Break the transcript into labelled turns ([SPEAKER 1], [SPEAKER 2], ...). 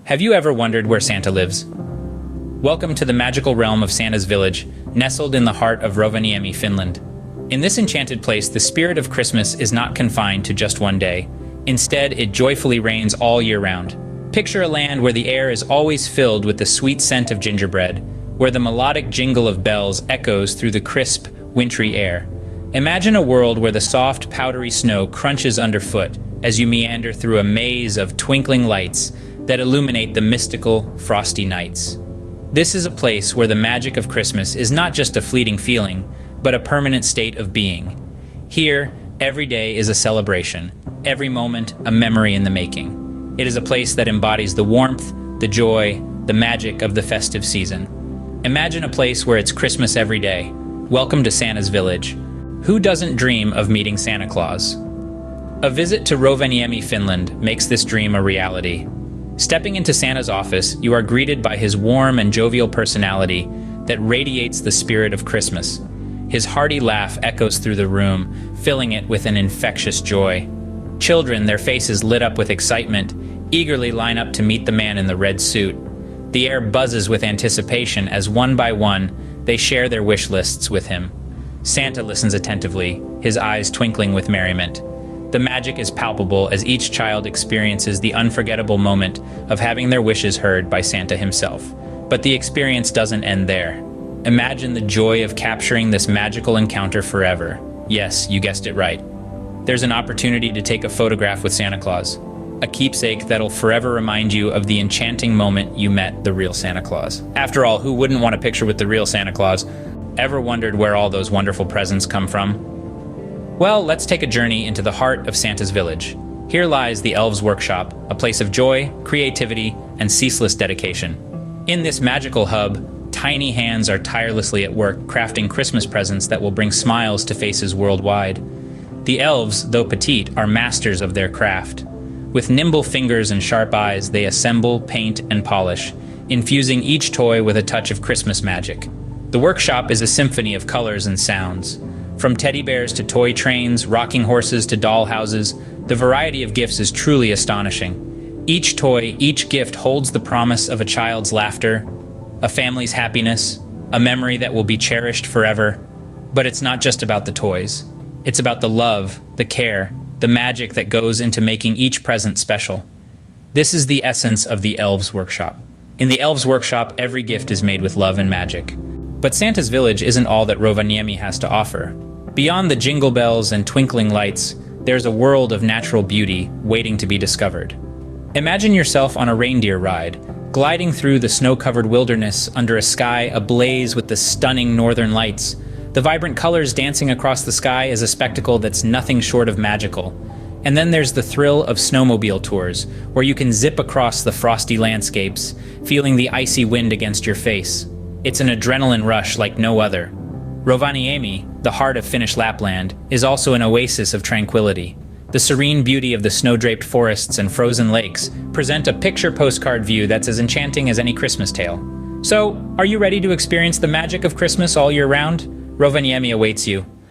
[SPEAKER 1] Have you ever wondered where Santa lives? Welcome to the magical realm of Santa's Village, nestled in the heart of Rovaniemi, Finland. In this enchanted place, the spirit of Christmas is not confined to just one day. Instead, it joyfully reigns all year round. Picture a land where the air is always filled with the sweet scent of gingerbread, where the melodic jingle of bells echoes through the crisp, wintry air. Imagine a world where the soft, powdery snow crunches underfoot as you meander through a maze of twinkling lights that illuminate the mystical, frosty nights. This is a place where the magic of Christmas is not just a fleeting feeling, but a permanent state of being. Here, every day is a celebration, every moment a memory in the making. It is a place that embodies the warmth, the joy, the magic of the festive season. Imagine a place where it's Christmas every day. Welcome to Santa's Village. Who doesn't dream of meeting Santa Claus? A visit to Rovaniemi, Finland makes this dream a reality. Stepping into Santa's office, you are greeted by his warm and jovial personality that radiates the spirit of Christmas. His hearty laugh echoes through the room, filling it with an infectious joy. Children, their faces lit up with excitement, eagerly line up to meet the man in the red suit. The air buzzes with anticipation as one by one, they share their wish lists with him. Santa listens attentively, his eyes twinkling with merriment. The magic is palpable as each child experiences the unforgettable moment of having their wishes heard by Santa himself. But the experience doesn't end there. Imagine the joy of capturing this magical encounter forever. Yes, you guessed it right. There's an opportunity to take a photograph with Santa Claus, a keepsake that'll forever remind you of the enchanting moment you met the real Santa Claus. After all, who wouldn't want a picture with the real Santa Claus? Ever wondered where all those wonderful presents come from? Well, let's take a journey into the heart of Santa's Village. Here lies the Elves' Workshop, a place of joy, creativity, and ceaseless dedication. In this magical hub, tiny hands are tirelessly at work crafting Christmas presents that will bring smiles to faces worldwide. The elves, though petite, are masters of their craft. With nimble fingers and sharp eyes, they assemble, paint, and polish, infusing each toy with a touch of Christmas magic. The workshop is a symphony of colors and sounds. From teddy bears to toy trains, rocking horses to doll houses, the variety of gifts is truly astonishing. Each toy, each gift holds the promise of a child's laughter, a family's happiness, a memory that will be cherished forever. But it's not just about the toys. It's about the love, the care, the magic that goes into making each present special. This is the essence of the Elves' Workshop. In the Elves' Workshop, every gift is made with love and magic. But Santa's Village isn't all that Rovaniemi has to offer. Beyond the jingle bells and twinkling lights, there's a world of natural beauty waiting to be discovered. Imagine yourself on a reindeer ride, gliding through the snow-covered wilderness under a sky ablaze with the stunning northern lights. The vibrant colors dancing across the sky is a spectacle that's nothing short of magical. And then there's the thrill of snowmobile tours, where you can zip across the frosty landscapes, feeling the icy wind against your face. It's an adrenaline rush like no other. Rovaniemi, the heart of Finnish Lapland, is also an oasis of tranquility. The serene beauty of the snow-draped forests and frozen lakes present a picture postcard view that's as enchanting as any Christmas tale. So, are you ready to experience the magic of Christmas all year round? Rovaniemi awaits you.